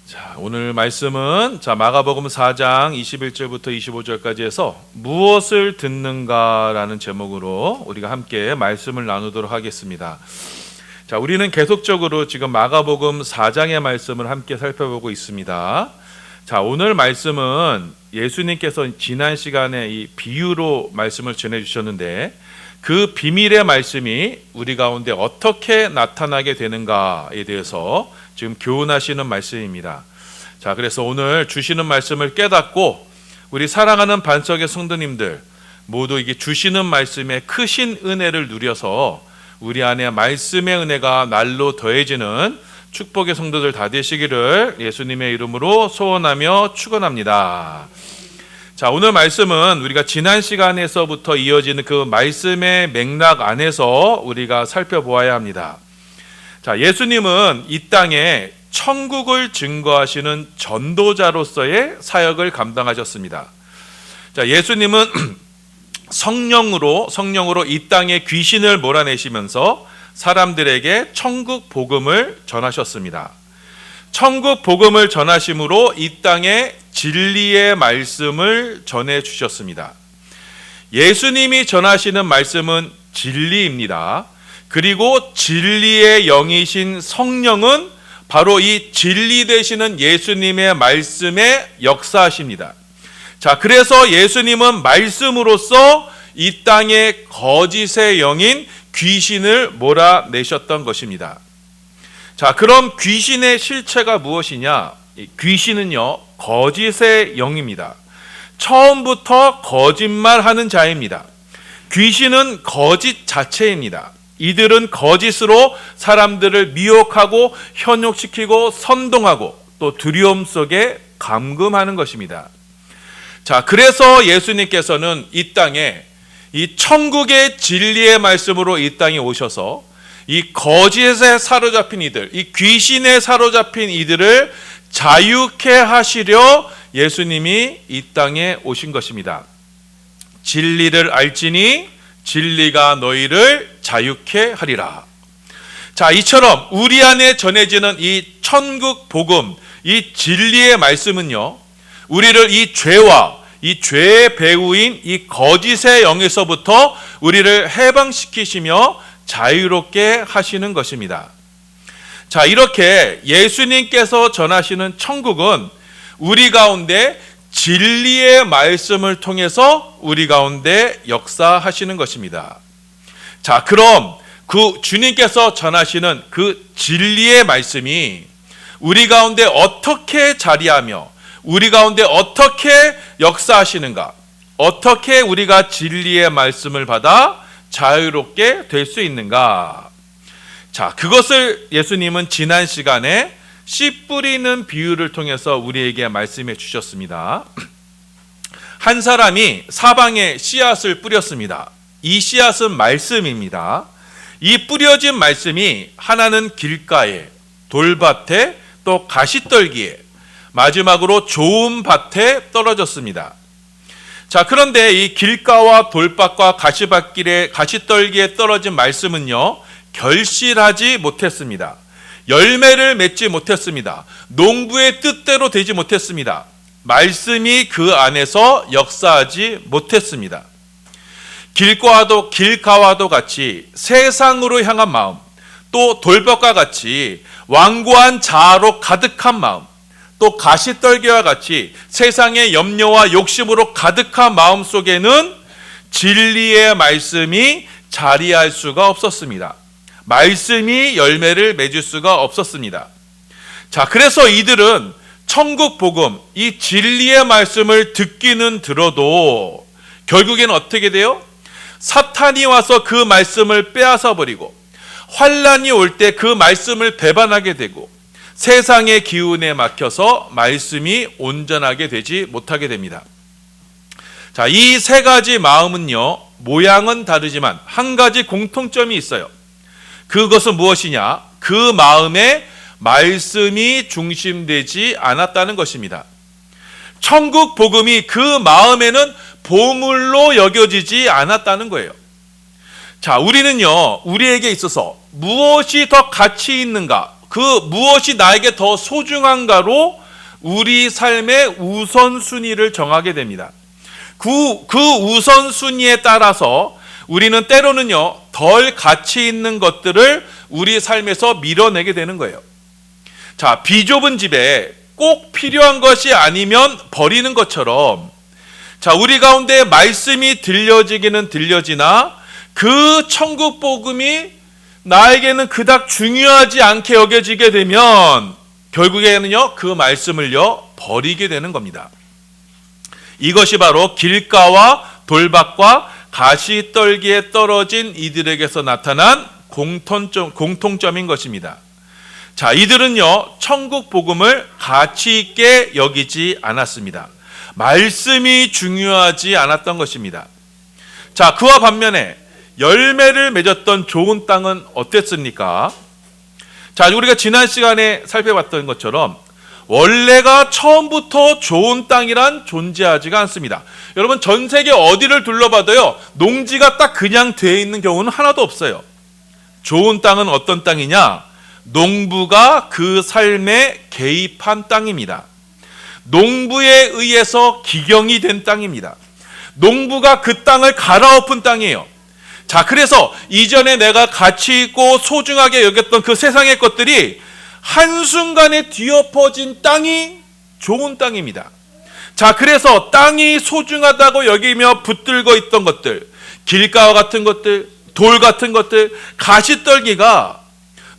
자, 오늘 말씀은 마가복음 4장 21절부터 25절까지 해서 무엇을 듣는가라는 제목으로 우리가 함께 말씀을 나누도록 하겠습니다. 자, 우리는 계속적으로 지금 마가복음 4장의 말씀을 함께 살펴보고 있습니다. 자, 오늘 말씀은 예수님께서 지난 시간에 이 비유로 말씀을 전해 주셨는데 그 비밀의 말씀이 우리 가운데 어떻게 나타나게 되는가에 대해서 지금 교훈하시는 말씀입니다. 자, 그래서 오늘 주시는 말씀을 깨닫고 우리 사랑하는 반석의 성도님들 모두 이게 주시는 말씀에 크신 은혜를 누려서 우리 안에 말씀의 은혜가 날로 더해지는 축복의 성도들 다 되시기를 예수님의 이름으로 소원하며 축원합니다. 자, 오늘 말씀은 우리가 지난 시간에서부터 이어지는 그 말씀의 맥락 안에서 우리가 살펴보아야 합니다. 자, 예수님은 이 땅에 천국을 증거하시는 전도자로서의 사역을 감당하셨습니다. 자, 예수님은 성령으로 이 땅에 귀신을 몰아내시면서 사람들에게 천국 복음을 전하셨습니다. 천국 복음을 전하심으로 이 땅에 진리의 말씀을 전해 주셨습니다. 예수님이 전하시는 말씀은 진리입니다. 그리고 진리의 영이신 성령은 바로 이 진리 되시는 예수님의 말씀에 역사하십니다. 자, 그래서 예수님은 말씀으로써 이 땅에 거짓의 영인 귀신을 몰아내셨던 것입니다. 자, 그럼 귀신의 실체가 무엇이냐? 귀신은요, 거짓의 영입니다. 처음부터 거짓말하는 자입니다. 귀신은 거짓 자체입니다. 이들은 거짓으로 사람들을 미혹하고 현혹시키고 선동하고 또 두려움 속에 감금하는 것입니다. 자, 그래서 예수님께서는 이 땅에 이 천국의 진리의 말씀으로 이 땅에 오셔서 이 거짓에 사로잡힌 이들, 이 귀신에 사로잡힌 이들을 자유케 하시려 예수님이 이 땅에 오신 것입니다. 진리를 알지니 진리가 너희를 자유케 하리라. 자, 이처럼 우리 안에 전해지는 이 천국 복음, 이 진리의 말씀은요, 우리를 이 죄와 이 죄의 배후인 이 거짓의 영에서부터 우리를 해방시키시며 자유롭게 하시는 것입니다. 자, 이렇게 예수님께서 전하시는 천국은 우리 가운데 진리의 말씀을 통해서 우리 가운데 역사하시는 것입니다. 자, 그럼 그 주님께서 전하시는 그 진리의 말씀이 우리 가운데 어떻게 자리하며 우리 가운데 어떻게 역사하시는가? 어떻게 우리가 진리의 말씀을 받아 자유롭게 될 수 있는가? 자, 그것을 예수님은 지난 시간에 씨 뿌리는 비유를 통해서 우리에게 말씀해 주셨습니다. 한 사람이 사방에 씨앗을 뿌렸습니다. 이 씨앗은 말씀입니다. 이 뿌려진 말씀이 하나는 길가에, 돌밭에, 또 가시떨기에, 마지막으로 좋은 밭에 떨어졌습니다. 자, 그런데 이 길가와 돌밭과 가시떨기에 떨어진 말씀은요, 결실하지 못했습니다. 열매를 맺지 못했습니다. 농부의 뜻대로 되지 못했습니다. 말씀이 그 안에서 역사하지 못했습니다. 길가와도 같이 세상으로 향한 마음, 또 돌밭과 같이 완고한 자아로 가득한 마음, 또 가시떨기와 같이 세상의 염려와 욕심으로 가득한 마음 속에는 진리의 말씀이 자리할 수가 없었습니다. 말씀이 열매를 맺을 수가 없었습니다. 자, 그래서 이들은 천국 복음, 이 진리의 말씀을 듣기는 들어도 결국에는 어떻게 돼요? 사탄이 와서 그 말씀을 빼앗아 버리고 환란이 올 때 그 말씀을 배반하게 되고 세상의 기운에 막혀서 말씀이 온전하게 되지 못하게 됩니다. 자, 이 세 가지 마음은요, 모양은 다르지만 한 가지 공통점이 있어요. 그것은 무엇이냐? 그 마음에 말씀이 중심되지 않았다는 것입니다. 천국 복음이 그 마음에는 보물로 여겨지지 않았다는 거예요. 자, 우리는요, 우리에게 있어서 무엇이 더 가치 있는가? 그 그 무엇이 나에게 더 소중한가로 우리 삶의 우선순위를 정하게 됩니다. 그 우선순위에 따라서 우리는 때로는요, 덜 가치 있는 것들을 우리 삶에서 밀어내게 되는 거예요. 자, 비좁은 집에 꼭 필요한 것이 아니면 버리는 것처럼, 자, 우리 가운데 말씀이 들려지기는 들려지나 그 천국 복음이 나에게는 그닥 중요하지 않게 여겨지게 되면 결국에는요, 그 말씀을요, 버리게 되는 겁니다. 이것이 바로 길가와 돌밭과 가시떨기에 떨어진 이들에게서 나타난 공통점인 것입니다. 자, 이들은요, 천국 복음을 가치 있게 여기지 않았습니다. 말씀이 중요하지 않았던 것입니다. 자, 그와 반면에 열매를 맺었던 좋은 땅은 어땠습니까? 자, 우리가 지난 시간에 살펴봤던 것처럼 원래가 처음부터 좋은 땅이란 존재하지가 않습니다. 여러분, 전 세계 어디를 둘러봐도요, 농지가 딱 그냥 돼 있는 경우는 하나도 없어요. 좋은 땅은 어떤 땅이냐? 농부가 그 삶에 개입한 땅입니다. 농부에 의해서 기경이 된 땅입니다. 농부가 그 땅을 갈아엎은 땅이에요. 자, 그래서 이전에 내가 가치 있고 소중하게 여겼던 그 세상의 것들이 한순간에 뒤엎어진 땅이 좋은 땅입니다. 자, 그래서 땅이 소중하다고 여기며 붙들고 있던 것들, 길가와 같은 것들, 돌 같은 것들, 가시떨기가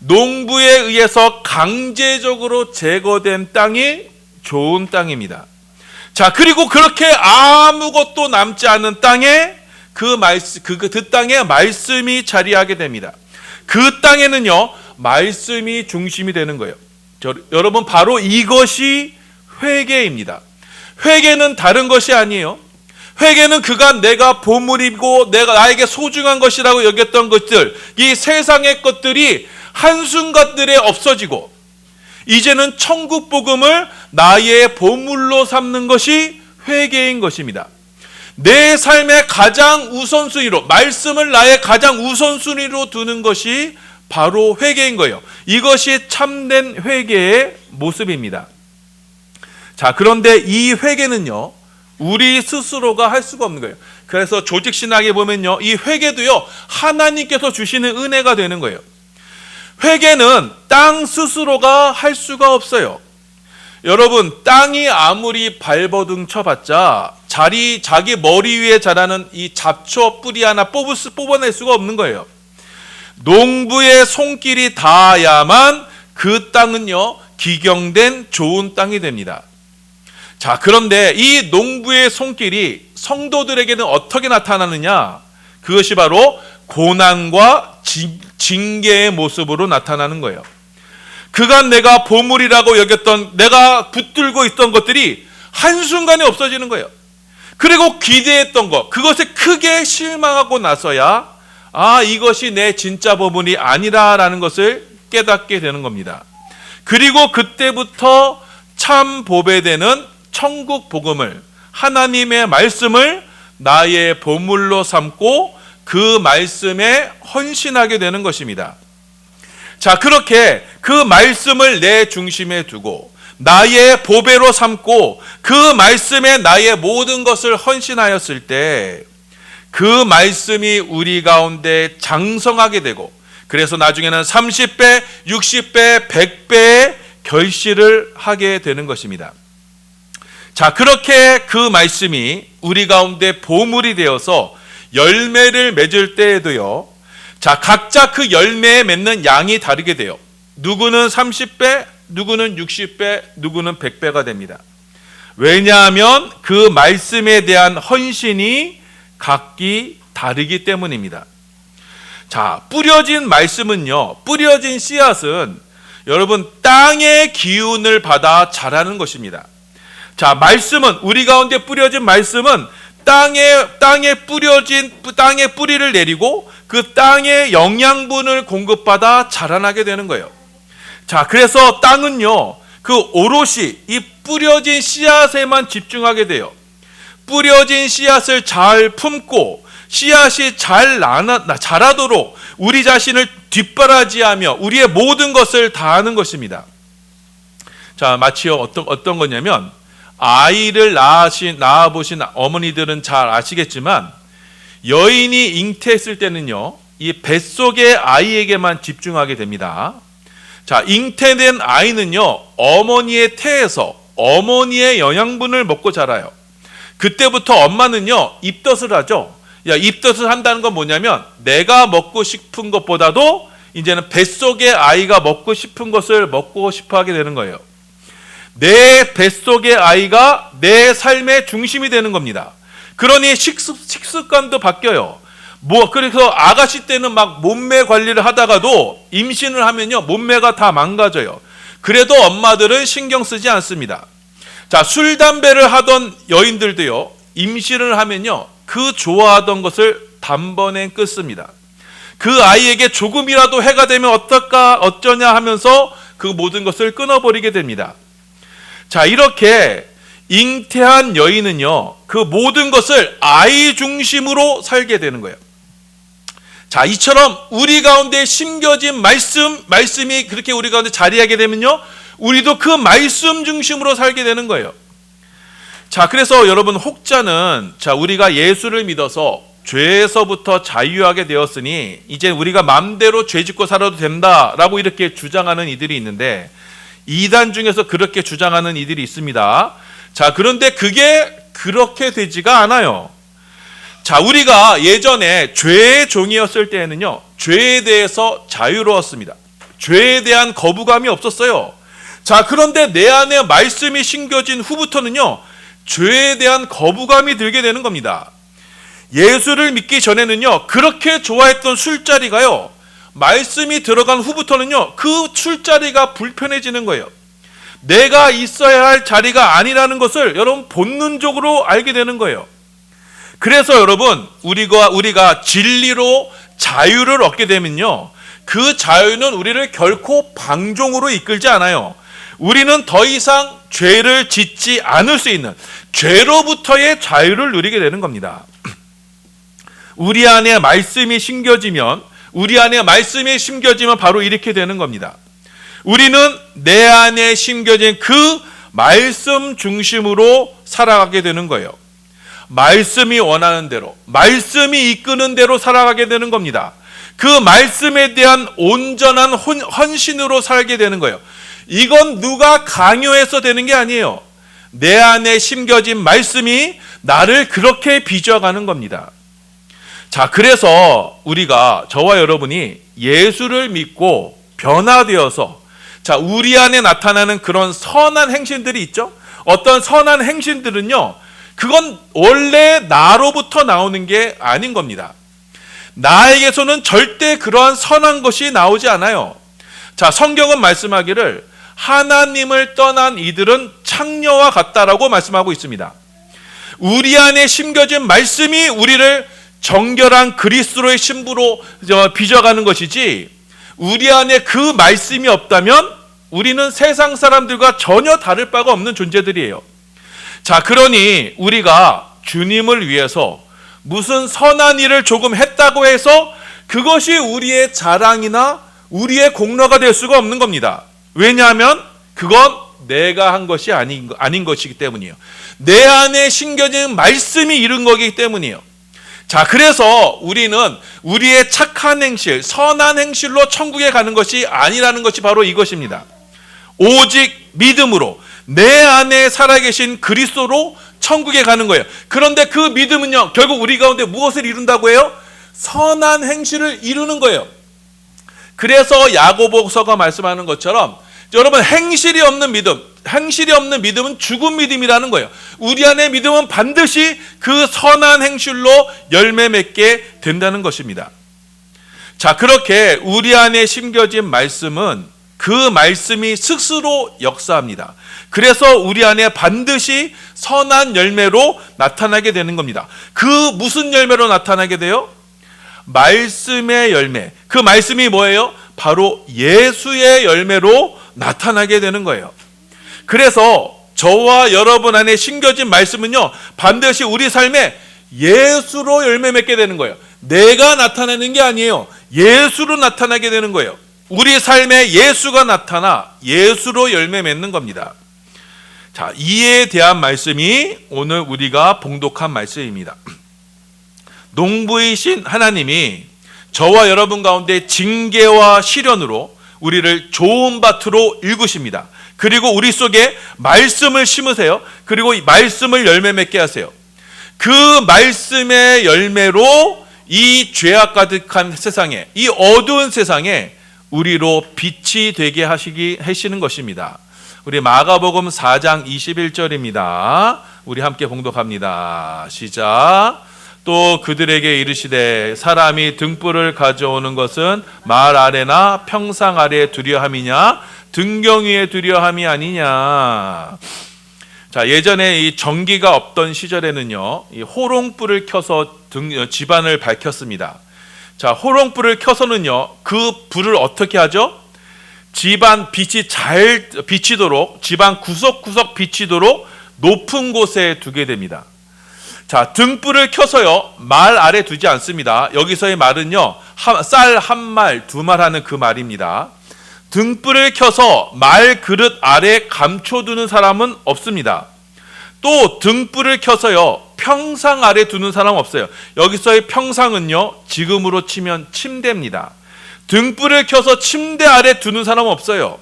농부에 의해서 강제적으로 제거된 땅이 좋은 땅입니다. 자, 그리고 그렇게 아무것도 남지 않은 땅에 그 땅에 말씀이 자리하게 됩니다. 그 땅에는요, 말씀이 중심이 되는 거예요. 여러분, 바로 이것이 회개입니다. 회개는 다른 것이 아니에요. 회개는 그간 내가 보물이고 내가 나에게 소중한 것이라고 여겼던 것들, 이 세상의 것들이 한순간들에 없어지고 이제는 천국 복음을 나의 보물로 삼는 것이 회개인 것입니다. 내 삶의 가장 우선순위로, 말씀을 나의 가장 우선순위로 두는 것이 바로 회개인 거예요. 이것이 참된 회개의 모습입니다. 자, 그런데 이 회개는요, 우리 스스로가 할 수가 없는 거예요. 그래서 조직신학에 보면요, 이 회개도요, 하나님께서 주시는 은혜가 되는 거예요. 회개는 땅 스스로가 할 수가 없어요. 여러분, 땅이 아무리 발버둥 쳐봤자 자기 머리 위에 자라는 이 잡초 뿌리 하나 뽑아낼 수가 없는 거예요. 농부의 손길이 닿아야만 그 땅은요, 기경된 좋은 땅이 됩니다. 자, 그런데 이 농부의 손길이 성도들에게는 어떻게 나타나느냐? 그것이 바로 고난과 징계의 모습으로 나타나는 거예요. 그간 내가 보물이라고 여겼던, 내가 붙들고 있던 것들이 한순간에 없어지는 거예요. 그리고 기대했던 것, 그것에 크게 실망하고 나서야 이것이 내 진짜 보물이 아니라라는 것을 깨닫게 되는 겁니다. 그리고 그때부터 참 보배되는 천국 복음을, 하나님의 말씀을 나의 보물로 삼고 그 말씀에 헌신하게 되는 것입니다. 자, 그렇게 그 말씀을 내 중심에 두고 나의 보배로 삼고 그 말씀에 나의 모든 것을 헌신하였을 때 그 말씀이 우리 가운데 장성하게 되고, 그래서 나중에는 30배, 60배, 100배의 결실을 하게 되는 것입니다. 자, 그렇게 그 말씀이 우리 가운데 보물이 되어서 열매를 맺을 때에도요, 자, 각자 그 열매에 맺는 양이 다르게 돼요. 누구는 30배, 누구는 60배, 누구는 100배가 됩니다. 왜냐하면 그 말씀에 대한 헌신이 각기 다르기 때문입니다. 자, 뿌려진 말씀은요, 뿌려진 씨앗은 여러분 땅의 기운을 받아 자라는 것입니다. 자, 말씀은, 우리 가운데 뿌려진 말씀은 땅에 뿌리를 내리고 그 땅의 영양분을 공급받아 자라나게 되는 거예요. 자, 그래서 땅은요, 그 오롯이 이 뿌려진 씨앗에만 집중하게 돼요. 뿌려진 씨앗을 잘 품고 씨앗이 잘 자라도록 우리 자신을 뒷바라지하며 우리의 모든 것을 다하는 것입니다. 자, 마치 어떤 거냐면, 아이를 낳아보신 어머니들은 잘 아시겠지만, 여인이 잉태했을 때는요, 이 뱃속의 아이에게만 집중하게 됩니다. 자, 잉태된 아이는요, 어머니의 태에서 어머니의 영양분을 먹고 자라요. 그때부터 엄마는요, 입덧을 하죠. 입덧을 한다는 건 뭐냐면, 내가 먹고 싶은 것보다도 이제는 뱃속의 아이가 먹고 싶은 것을 먹고 싶어 하게 되는 거예요. 내 뱃속의 아이가 내 삶의 중심이 되는 겁니다. 그러니 식습관도 바뀌어요. 그래서 아가씨 때는 막 몸매 관리를 하다가도 임신을 하면요, 몸매가 다 망가져요. 그래도 엄마들은 신경 쓰지 않습니다. 자, 술, 담배를 하던 여인들도요, 임신을 하면요, 그 좋아하던 것을 단번에 끊습니다. 그 아이에게 조금이라도 해가 되면 어쩌냐 하면서 그 모든 것을 끊어버리게 됩니다. 자, 이렇게 잉태한 여인은요, 그 모든 것을 아이 중심으로 살게 되는 거예요. 자, 이처럼 우리 가운데 심겨진 말씀이 그렇게 우리 가운데 자리하게 되면요, 우리도 그 말씀 중심으로 살게 되는 거예요. 자, 그래서 여러분, 혹자는, 자, 우리가 예수를 믿어서 죄에서부터 자유하게 되었으니 이제 우리가 마음대로 죄 짓고 살아도 된다라고 이렇게 주장하는 이들이 있는데, 이단 중에서 그렇게 주장하는 이들이 있습니다. 자, 그런데 그게 그렇게 되지가 않아요. 자, 우리가 예전에 죄의 종이었을 때에는요, 죄에 대해서 자유로웠습니다. 죄에 대한 거부감이 없었어요. 자, 그런데 내 안에 말씀이 심겨진 후부터는요, 죄에 대한 거부감이 들게 되는 겁니다. 예수를 믿기 전에는요, 그렇게 좋아했던 술자리가요, 말씀이 들어간 후부터는요, 그 술자리가 불편해지는 거예요. 내가 있어야 할 자리가 아니라는 것을 여러분 본능적으로 알게 되는 거예요. 그래서 여러분, 우리가 진리로 자유를 얻게 되면요, 그 자유는 우리를 결코 방종으로 이끌지 않아요. 우리는 더 이상 죄를 짓지 않을 수 있는 죄로부터의 자유를 누리게 되는 겁니다. 우리 안에 말씀이 심겨지면 바로 이렇게 되는 겁니다. 우리는 내 안에 심겨진 그 말씀 중심으로 살아가게 되는 거예요. 말씀이 원하는 대로, 말씀이 이끄는 대로 살아가게 되는 겁니다. 그 말씀에 대한 온전한 헌신으로 살게 되는 거예요. 이건 누가 강요해서 되는 게 아니에요. 내 안에 심겨진 말씀이 나를 그렇게 빚어가는 겁니다. 자, 그래서 저와 여러분이 예수를 믿고 변화되어서, 자, 우리 안에 나타나는 그런 선한 행실들이 있죠. 어떤 선한 행실들은요, 그건 원래 나로부터 나오는 게 아닌 겁니다. 나에게서는 절대 그러한 선한 것이 나오지 않아요. 자, 성경은 말씀하기를 하나님을 떠난 이들은 창녀와 같다라고 말씀하고 있습니다. 우리 안에 심겨진 말씀이 우리를 정결한 그리스도의 신부로 빚어가는 것이지, 우리 안에 그 말씀이 없다면 우리는 세상 사람들과 전혀 다를 바가 없는 존재들이에요. 자, 그러니 우리가 주님을 위해서 무슨 선한 일을 조금 했다고 해서 그것이 우리의 자랑이나 우리의 공로가 될 수가 없는 겁니다. 왜냐하면 그건 내가 한 것이 아닌 것이기 때문이에요. 내 안에 심겨진 말씀이 이룬 거기 때문이에요. 자, 그래서 우리는 우리의 착한 행실, 선한 행실로 천국에 가는 것이 아니라는 것이 바로 이것입니다. 오직 믿음으로 내 안에 살아계신 그리스도로 천국에 가는 거예요. 그런데 그 믿음은요, 결국 우리 가운데 무엇을 이룬다고 해요? 선한 행실을 이루는 거예요. 그래서 야고보서가 말씀하는 것처럼, 여러분, 행실이 없는 믿음은 죽은 믿음이라는 거예요. 우리 안에 믿음은 반드시 그 선한 행실로 열매 맺게 된다는 것입니다. 자, 그렇게 우리 안에 심겨진 말씀은 그 말씀이 스스로 역사합니다. 그래서 우리 안에 반드시 선한 열매로 나타나게 되는 겁니다. 그 무슨 열매로 나타나게 돼요? 말씀의 열매. 그 말씀이 뭐예요? 바로 예수의 열매로 나타나게 되는 거예요. 그래서 저와 여러분 안에 심겨진 말씀은요, 반드시 우리 삶에 예수로 열매 맺게 되는 거예요. 내가 나타내는 게 아니에요. 예수로 나타나게 되는 거예요. 우리 삶에 예수가 나타나 예수로 열매 맺는 겁니다. 자, 이에 대한 말씀이 오늘 우리가 봉독한 말씀입니다. 농부이신 하나님이 저와 여러분 가운데 징계와 시련으로 우리를 좋은 밭으로 일구십니다. 그리고 우리 속에 말씀을 심으세요. 그리고 이 말씀을 열매 맺게 하세요. 그 말씀의 열매로 이 죄악 가득한 세상에, 이 어두운 세상에 우리로 빛이 되게 하시는 것입니다. 우리 마가복음 4장 21절입니다. 우리 함께 봉독합니다. 시작. 또 그들에게 이르시되 사람이 등불을 가져오는 것은 말 아래나 평상 아래에 두려 함이냐 등경 위에 두려 함이 아니냐. 자, 예전에 이 전기가 없던 시절에는요, 이 호롱불을 켜서 집안을 밝혔습니다. 자, 호롱불을 켜서는요, 그 불을 어떻게 하죠? 집안 빛이 잘 비치도록, 집안 구석구석 비치도록 높은 곳에 두게 됩니다. 자, 등불을 켜서요, 말 아래 두지 않습니다. 여기서의 말은요, 쌀 한 말, 두 말 하는 그 말입니다. 등불을 켜서 말 그릇 아래 감춰두는 사람은 없습니다. 또 등불을 켜서요, 평상 아래 두는 사람 없어요. 여기서의 평상은요, 지금으로 치면 침대입니다. 등불을 켜서 침대 아래 두는 사람은 없어요.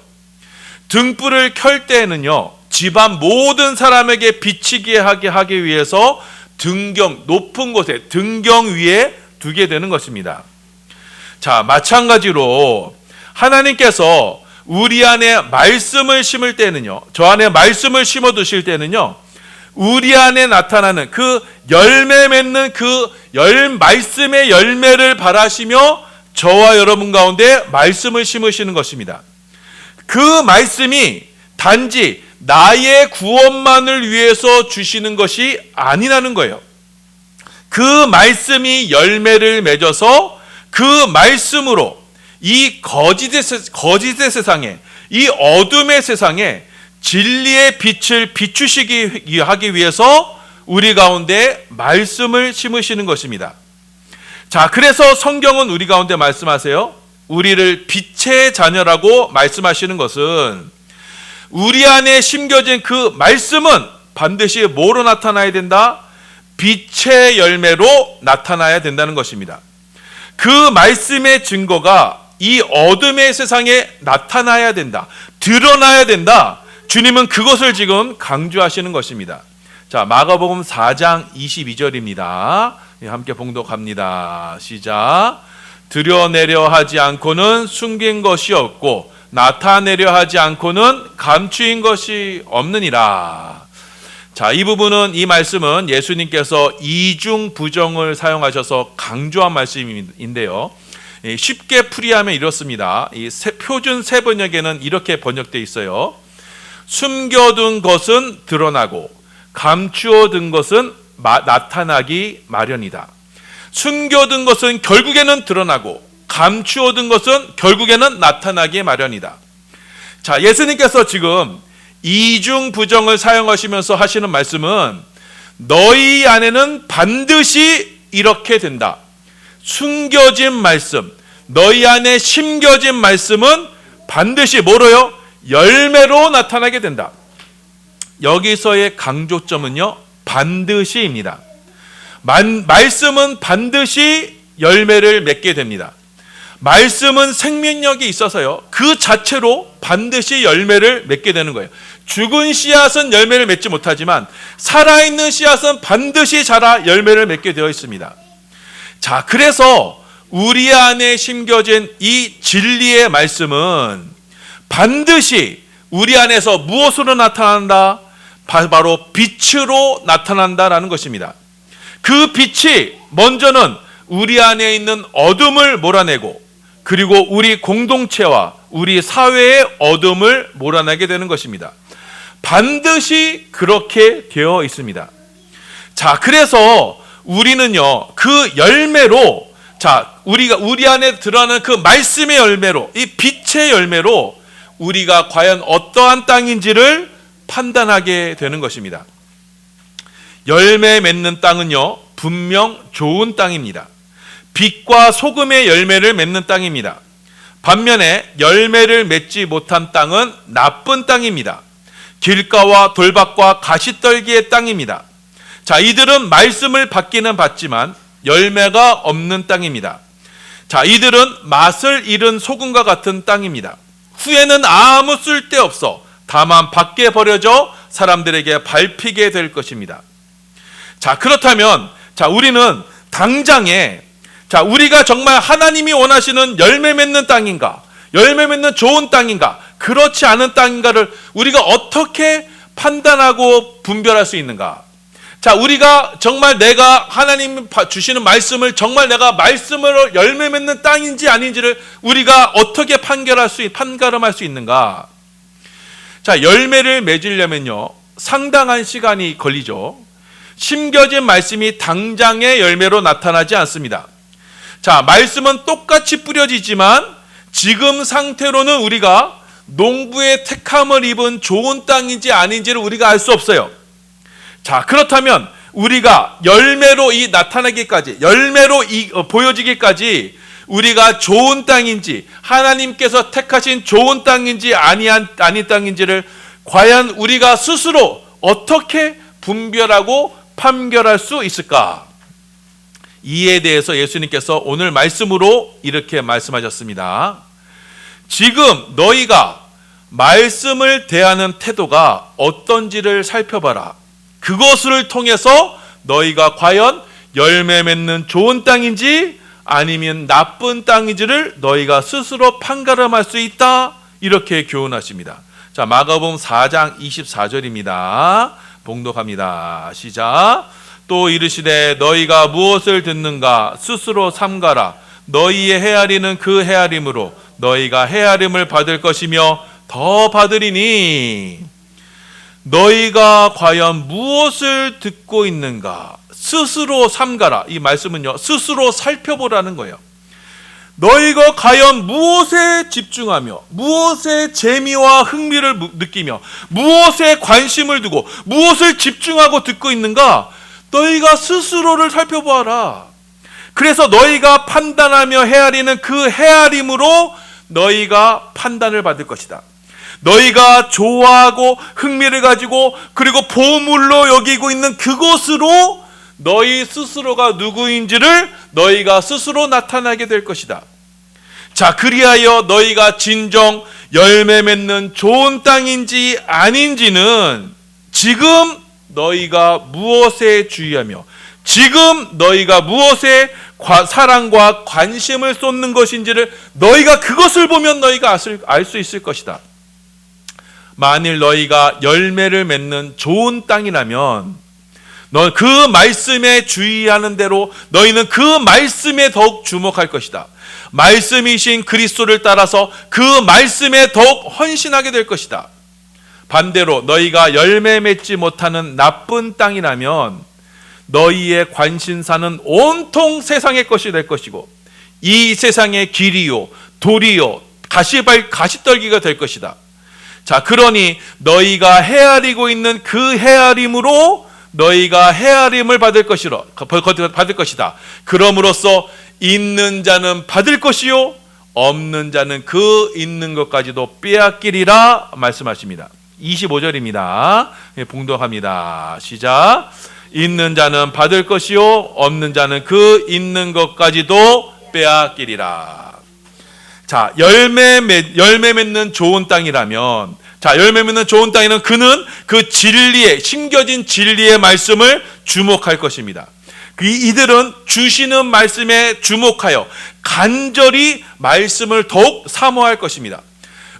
등불을 켤 때에는요, 집안 모든 사람에게 비치게 하기 위해서 등경, 높은 곳에 등경 위에 두게 되는 것입니다. 자, 마찬가지로 하나님께서 우리 안에 말씀을 심을 때는요, 저 안에 말씀을 심어 두실 때는요, 우리 안에 나타나는 그 열매 맺는 그 말씀의 열매를 바라시며 저와 여러분 가운데 말씀을 심으시는 것입니다. 그 말씀이 단지 나의 구원만을 위해서 주시는 것이 아니라는 거예요. 그 말씀이 열매를 맺어서 그 말씀으로 이 거짓의 세상에, 이 어둠의 세상에 진리의 빛을 비추시기 하기 위해서 우리 가운데 말씀을 심으시는 것입니다. 자, 그래서 성경은 우리 가운데 말씀하세요. 우리를 빛의 자녀라고 말씀하시는 것은 우리 안에 심겨진 그 말씀은 반드시 뭐로 나타나야 된다? 빛의 열매로 나타나야 된다는 것입니다. 그 말씀의 증거가 이 어둠의 세상에 나타나야 된다. 드러나야 된다. 주님은 그것을 지금 강조하시는 것입니다. 자, 마가복음 4장 22절입니다. 함께 봉독합니다. 시작. 드러내려 하지 않고는 숨긴 것이 없고 나타내려 하지 않고는 감추인 것이 없느니라. 자, 이 부분은, 이 말씀은 예수님께서 이중 부정을 사용하셔서 강조한 말씀인데요. 쉽게 풀이하면 이렇습니다. 이 표준 세번역에는 이렇게 번역되어 있어요. 숨겨둔 것은 드러나고 감추어둔 것은 나타나기 마련이다. 숨겨둔 것은 결국에는 드러나고 감추어둔 것은 결국에는 나타나기 마련이다. 자, 예수님께서 지금 이중 부정을 사용하시면서 하시는 말씀은 너희 안에는 반드시 이렇게 된다. 숨겨진 말씀, 너희 안에 심겨진 말씀은 반드시 뭐로요? 열매로 나타나게 된다. 여기서의 강조점은요, 반드시입니다. 말씀은 반드시 열매를 맺게 됩니다. 말씀은 생명력이 있어서요, 그 자체로 반드시 열매를 맺게 되는 거예요. 죽은 씨앗은 열매를 맺지 못하지만 살아있는 씨앗은 반드시 자라 열매를 맺게 되어 있습니다. 자, 그래서 우리 안에 심겨진 이 진리의 말씀은 반드시 우리 안에서 무엇으로 나타난다? 바로 빛으로 나타난다라는 것입니다. 그 빛이 먼저는 우리 안에 있는 어둠을 몰아내고, 그리고 우리 공동체와 우리 사회의 어둠을 몰아내게 되는 것입니다. 반드시 그렇게 되어 있습니다. 자, 그래서 우리는요, 그 열매로, 자, 우리 안에 드러나는 그 말씀의 열매로, 이 빛의 열매로 우리가 과연 어떠한 땅인지를 판단하게 되는 것입니다. 열매 맺는 땅은요, 분명 좋은 땅입니다. 빛과 소금의 열매를 맺는 땅입니다. 반면에 열매를 맺지 못한 땅은 나쁜 땅입니다. 길가와 돌밭과 가시떨기의 땅입니다. 자, 이들은 말씀을 받기는 받지만 열매가 없는 땅입니다. 자, 이들은 맛을 잃은 소금과 같은 땅입니다. 후에는 아무 쓸데없어 다만 밖에 버려져 사람들에게 밟히게 될 것입니다. 자, 그렇다면 우리는 당장에 우리가 정말 하나님이 원하시는 열매 맺는 땅인가, 열매 맺는 좋은 땅인가, 그렇지 않은 땅인가를 우리가 어떻게 판단하고 분별할 수 있는가? 우리가 정말 내가 하나님 주시는 말씀을 정말 내가 말씀으로 열매 맺는 땅인지 아닌지를 우리가 어떻게 판가름할 수 있는가? 열매를 맺으려면요, 상당한 시간이 걸리죠. 심겨진 말씀이 당장의 열매로 나타나지 않습니다. 말씀은 똑같이 뿌려지지만 지금 상태로는 우리가 농부의 택함을 입은 좋은 땅인지 아닌지를 우리가 알 수 없어요. 그렇다면 우리가 열매로 나타나기까지, 열매로 보여지기까지 우리가 좋은 땅인지, 하나님께서 택하신 좋은 땅인지 아닌 땅인지를 과연 우리가 스스로 어떻게 분별하고 판결할 수 있을까? 이에 대해서 예수님께서 오늘 말씀으로 이렇게 말씀하셨습니다. 지금 너희가 말씀을 대하는 태도가 어떤지를 살펴봐라. 그것을 통해서 너희가 과연 열매 맺는 좋은 땅인지 아니면 나쁜 땅인지를 너희가 스스로 판가름할 수 있다. 이렇게 교훈하십니다. 마가복음 4장 24절입니다. 봉독합니다. 시작. 또 이르시되 너희가 무엇을 듣는가 스스로 삼가라. 너희의 헤아리는 그 헤아림으로 너희가 헤아림을 받을 것이며 더 받으리니. 너희가 과연 무엇을 듣고 있는가 스스로 삼가라. 이 말씀은요, 스스로 살펴보라는 거예요. 너희가 과연 무엇에 집중하며 무엇에 재미와 흥미를 느끼며 무엇에 관심을 두고 무엇을 집중하고 듣고 있는가, 너희가 스스로를 살펴보아라. 그래서 너희가 판단하며 헤아리는 그 헤아림으로 너희가 판단을 받을 것이다. 너희가 좋아하고 흥미를 가지고 그리고 보물로 여기고 있는 그것으로 너희 스스로가 누구인지를 너희가 스스로 나타나게 될 것이다. 그리하여 너희가 진정 열매 맺는 좋은 땅인지 아닌지는 지금 너희가 무엇에 주의하며 지금 너희가 무엇에 사랑과 관심을 쏟는 것인지를 너희가 그것을 보면 너희가 알 수 있을 것이다. 만일 너희가 열매를 맺는 좋은 땅이라면 너 그 말씀에 주의하는 대로 너희는 그 말씀에 더욱 주목할 것이다. 말씀이신 그리스도를 따라서 그 말씀에 더욱 헌신하게 될 것이다. 반대로 너희가 열매 맺지 못하는 나쁜 땅이라면 너희의 관심사는 온통 세상의 것이 될 것이고 이 세상의 길이요 돌이요 가시떨기가 될 것이다. 그러니 너희가 헤아리고 있는 그 헤아림으로 너희가 헤아림을 받을 것이다. 그럼으로써 있는 자는 받을 것이요 없는 자는 그 있는 것까지도 빼앗기리라 말씀하십니다. 25절입니다. 봉독합니다. 시작. 있는 자는 받을 것이요 없는 자는 그 있는 것까지도 빼앗기리라. 열매 맺는 좋은 땅이라면, 열매 맺는 좋은 땅에는 그는 그 진리의, 심겨진 진리의 말씀을 주목할 것입니다. 이들은 주시는 말씀에 주목하여 간절히 말씀을 더욱 사모할 것입니다.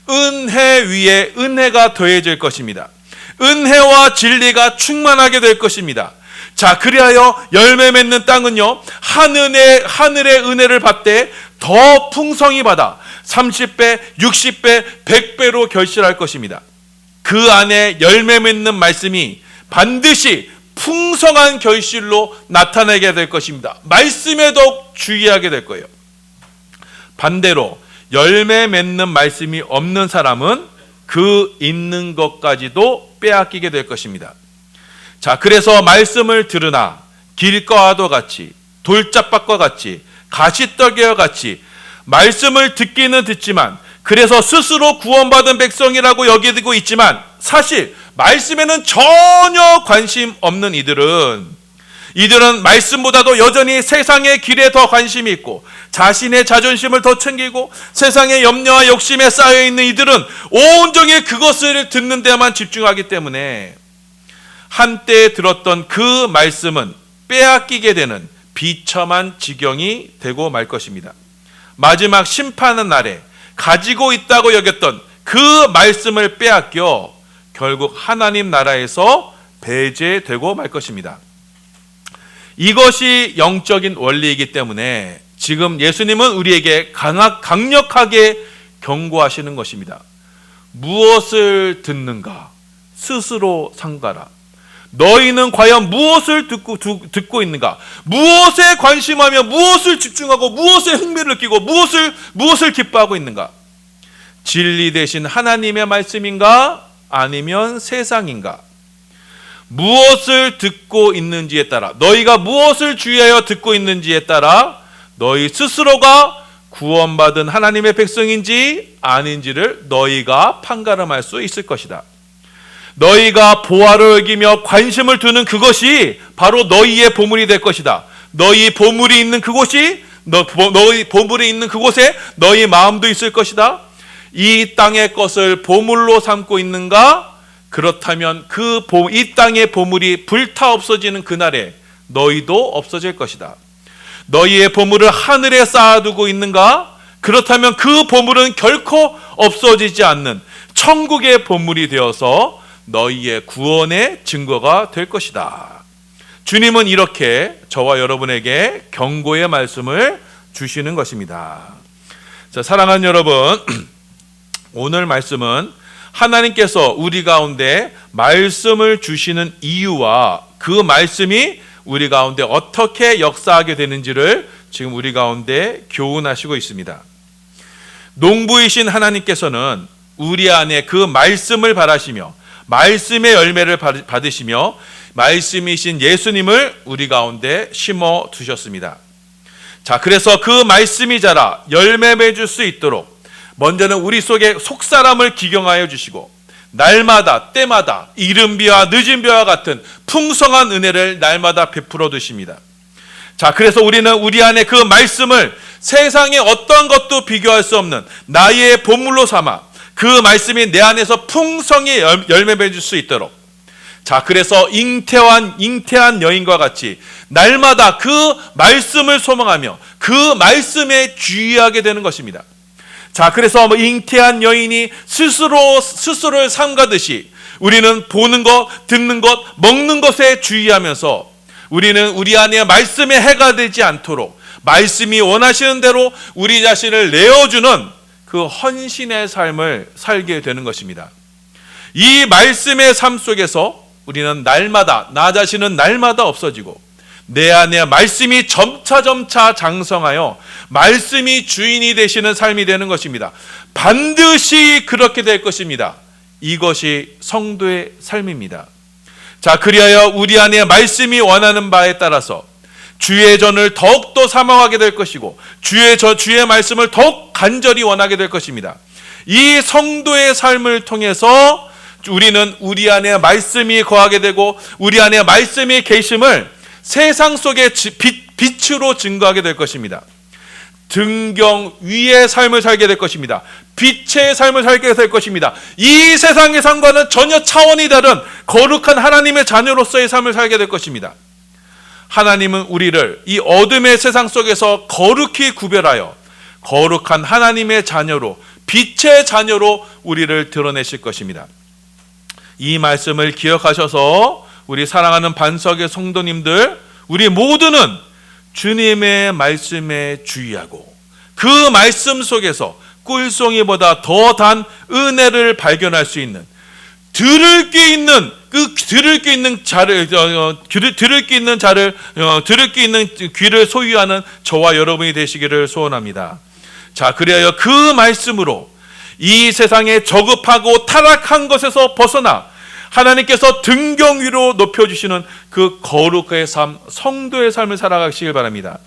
은혜 위에 은혜가 더해질 것입니다. 은혜와 진리가 충만하게 될 것입니다. 그리하여 열매 맺는 땅은요, 하늘의 은혜를 받되 더 풍성히 받아 30배, 60배, 100배로 결실할 것입니다. 그 안에 열매 맺는 말씀이 반드시 풍성한 결실로 나타나게 될 것입니다. 말씀에 더욱 주의하게 될 거예요. 반대로 열매 맺는 말씀이 없는 사람은 그 있는 것까지도 빼앗기게 될 것입니다. 그래서 말씀을 들으나 길가와도 같이 돌짝밭과 같이 가시떨기와 같이 말씀을 듣기는 듣지만 그래서 스스로 구원받은 백성이라고 여기고 있지만 사실 말씀에는 전혀 관심 없는 이들은 말씀보다도 여전히 세상의 길에 더 관심이 있고 자신의 자존심을 더 챙기고 세상의 염려와 욕심에 쌓여있는 이들은 온종일 그것을 듣는 데만 집중하기 때문에 한때 들었던 그 말씀은 빼앗기게 되는 비참한 지경이 되고 말 것입니다. 마지막 심판의 날에 가지고 있다고 여겼던 그 말씀을 빼앗겨 결국 하나님 나라에서 배제되고 말 것입니다. 이것이 영적인 원리이기 때문에 지금 예수님은 우리에게 강력하게 경고하시는 것입니다. 무엇을 듣는가? 스스로 삼가라. 너희는 과연 무엇을 듣고 있는가? 무엇에 관심하며 무엇을 집중하고 무엇에 흥미를 느끼고 무엇을 기뻐하고 있는가? 진리 대신 하나님의 말씀인가? 아니면 세상인가? 무엇을 듣고 있는지에 따라 너희가 무엇을 주의하여 듣고 있는지에 따라 너희 스스로가 구원받은 하나님의 백성인지 아닌지를 너희가 판가름할 수 있을 것이다. 너희가 보화를 여기며 관심을 두는 그것이 바로 너희의 보물이 될 것이다. 너희 보물이 있는 그곳이 너희 보물이 있는 그곳에 너희 마음도 있을 것이다. 이 땅의 것을 보물로 삼고 있는가? 그렇다면 이 땅의 보물이 불타 없어지는 그날에 너희도 없어질 것이다. 너희의 보물을 하늘에 쌓아두고 있는가? 그렇다면 그 보물은 결코 없어지지 않는 천국의 보물이 되어서 너희의 구원의 증거가 될 것이다. 주님은 이렇게 저와 여러분에게 경고의 말씀을 주시는 것입니다. 자, 사랑하는 여러분, 오늘 말씀은 하나님께서 우리 가운데 말씀을 주시는 이유와 그 말씀이 우리 가운데 어떻게 역사하게 되는지를 지금 우리 가운데 교훈하시고 있습니다. 농부이신 하나님께서는 우리 안에 그 말씀을 바라시며 말씀의 열매를 받으시며 말씀이신 예수님을 우리 가운데 심어 두셨습니다. 자, 그래서 그 말씀이 자라 열매 맺을 수 있도록 먼저는 우리 속에 속사람을 기경하여 주시고 날마다 때마다 이른 비와 늦은 비와 같은 풍성한 은혜를 날마다 베풀어 두십니다. 자, 그래서 우리는 우리 안에 그 말씀을 세상의 어떤 것도 비교할 수 없는 나의 보물로 삼아 그 말씀이 내 안에서 풍성히 열매 맺을 수 있도록, 자, 그래서 잉태한 여인과 같이 날마다 그 말씀을 소망하며 그 말씀에 주의하게 되는 것입니다. 자, 그래서 잉태한 여인이 스스로를 삼가듯이 우리는 보는 것, 듣는 것, 먹는 것에 주의하면서 우리는 우리 안에 말씀에 해가 되지 않도록 말씀이 원하시는 대로 우리 자신을 내어주는 그 헌신의 삶을 살게 되는 것입니다. 이 말씀의 삶 속에서 우리는 날마다, 나 자신은 날마다 없어지고 내 안에 말씀이 점차 장성하여 말씀이 주인이 되시는 삶이 되는 것입니다. 반드시 그렇게 될 것입니다. 이것이 성도의 삶입니다. 자, 그리하여 우리 안에 말씀이 원하는 바에 따라서 주의 전을 더욱더 사모하게 될 것이고 주의 말씀을 더욱 간절히 원하게 될 것입니다. 이 성도의 삶을 통해서 우리는 우리 안에 말씀이 거하게 되고 우리 안에 말씀이 계심을 세상 속에 빛으로 증거하게 될 것입니다. 등경 위의 삶을 살게 될 것입니다. 빛의 삶을 살게 될 것입니다. 이 세상의 삶과는 전혀 차원이 다른 거룩한 하나님의 자녀로서의 삶을 살게 될 것입니다. 하나님은 우리를 이 어둠의 세상 속에서 거룩히 구별하여 거룩한 하나님의 자녀로, 빛의 자녀로 우리를 드러내실 것입니다. 이 말씀을 기억하셔서 우리 사랑하는 반석의 성도님들, 우리 모두는 주님의 말씀에 주의하고 그 말씀 속에서 꿀송이보다 더 단 은혜를 발견할 수 있는, 들을 게 있는 귀를 소유하는 저와 여러분이 되시기를 소원합니다. 자, 그리하여 그 말씀으로 이 세상에 저급하고 타락한 것에서 벗어나 하나님께서 등경 위로 높여주시는 그 거룩의 삶, 성도의 삶을 살아가시길 바랍니다.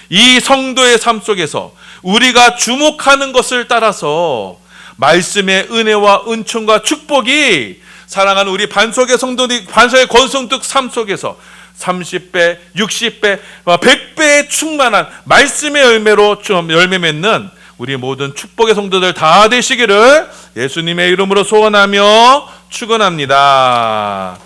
이 성도의 삶 속에서 우리가 주목하는 것을 따라서 말씀의 은혜와 은총과 축복이 사랑하는 우리 반석의 성도들, 반석의 권성득 삶 속에서 30배, 60배, 100배의 충만한 말씀의 열매로 좀 열매 맺는 우리 모든 축복의 성도들 다 되시기를 예수님의 이름으로 소원하며 축원합니다.